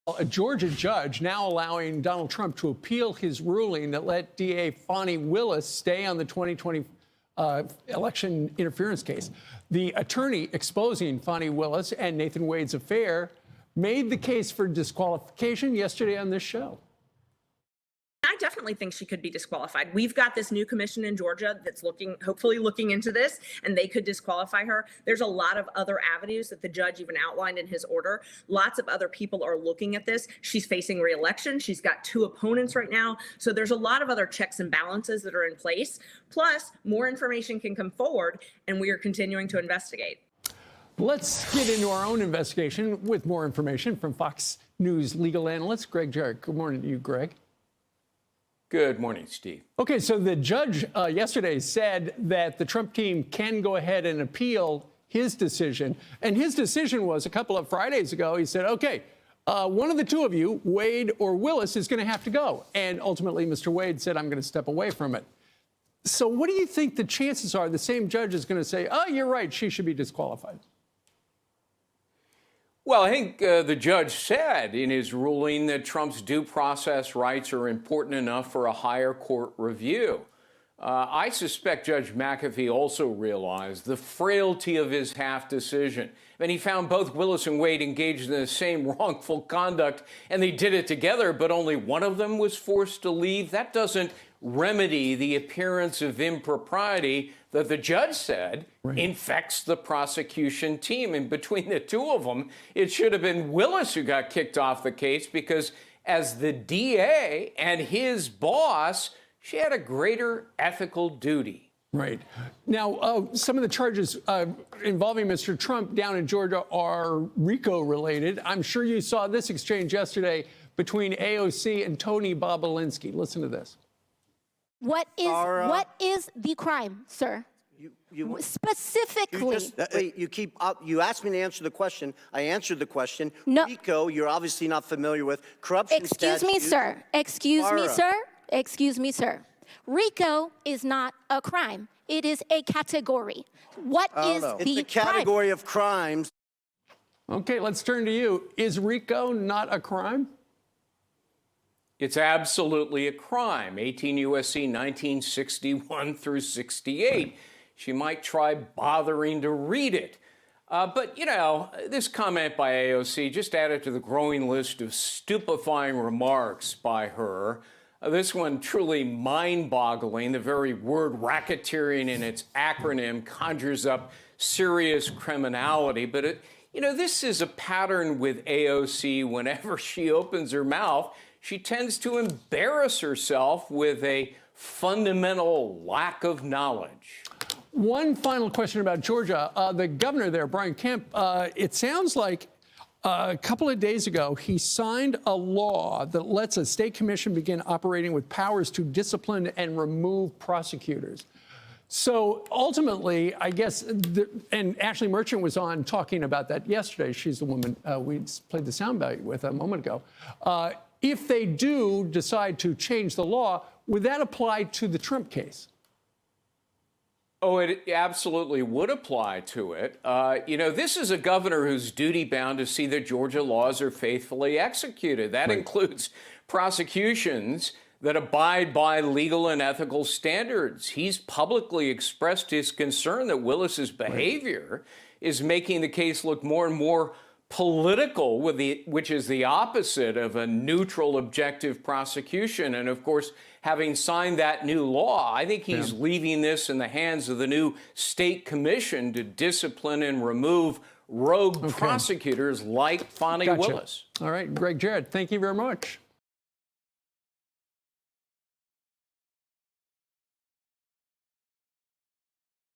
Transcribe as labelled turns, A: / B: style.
A: A Georgia judge now allowing Donald Trump to appeal his ruling that let DA Fani Willis stay on the 2020 election interference case. The attorney exposing Fani Willis and Nathan Wade's affair made the case for disqualification yesterday on this show.
B: I definitely think she could be disqualified. We've got this new commission in Georgia that's hopefully looking into this, and they could disqualify her. There's a lot of other avenues that the judge even outlined in his order. Lots of other people are looking at this. She's facing re-election. She's got 2 opponents right now. So there's a lot of other checks and balances that are in place. Plus, more information can come forward, and we are continuing to investigate.
A: Let's get into our own investigation with more information from Fox News legal analyst Greg Jarrett. Good morning to you, Greg.
C: Good morning, Steve.
A: Okay, so the judge yesterday said that the Trump team can go ahead and appeal his decision. And his decision was a couple of Fridays ago. He said, okay, one of the 2 of you, Wade or Willis, is going to have to go. And ultimately, Mr. Wade said, I'm going to step away from it. So what do you think the chances are the same judge is going to say, oh, you're right, she should be disqualified?
C: Well, I think the judge said in his ruling that Trump's due process rights are important enough for a higher court review. I suspect Judge McAfee also realized the frailty of his half decision. And he found both Willis and Wade engaged in the same wrongful conduct, and they did it together, but only one of them was forced to leave. That doesn't remedy the appearance of impropriety that the judge said infects the prosecution team. And between the 2 of them, it should have been Willis who got kicked off the case, because as the DA and his boss, she had a greater ethical duty.
A: Right. Now, some of the charges involving Mr. Trump down in Georgia are RICO related. I'm sure you saw this exchange yesterday between AOC and Tony Bobulinski. Listen to this.
D: What is the crime, sir? Specifically.
E: You asked me to answer the question. I answered the question.
D: No.
E: RICO, you're obviously not familiar with. Corruption
D: Excuse me, sir. Excuse me, sir. Excuse me, sir. RICO is not a crime. It is a category. What is the crime?
E: It's a category of crimes.
A: Okay, let's turn to you. Is RICO not a crime?
C: It's absolutely a crime. 18 U.S.C. 1961 through 68. She might try bothering to read it. But, you know, this comment by AOC just added to the growing list of stupefying remarks by her. This one truly mind-boggling. The very word racketeering in its acronym conjures up serious criminality. But, you know, this is a pattern with AOC. Whenever she opens her mouth, she tends to embarrass herself with a fundamental lack of knowledge.
A: One final question about Georgia. The governor there, Brian Kemp, it sounds like a couple of days ago, he signed a law that lets a state commission begin operating with powers to discipline and remove prosecutors. So ultimately, I guess, and Ashley Merchant was on talking about that yesterday. She's the woman we played the soundbite with a moment ago. If they do decide to change the law, would that apply to the Trump case?
C: Oh, it absolutely would apply to it. You know, this is a governor who's duty-bound to see that Georgia laws are faithfully executed. That includes prosecutions that abide by legal and ethical standards. He's publicly expressed his concern that Willis's behavior is making the case look more and more political, which is the opposite of a neutral, objective prosecution. And of course, having signed that new law, I think he's leaving this in the hands of the new state commission to discipline and remove rogue prosecutors like Fani Willis.
A: All right, Greg Jarrett, thank you very much.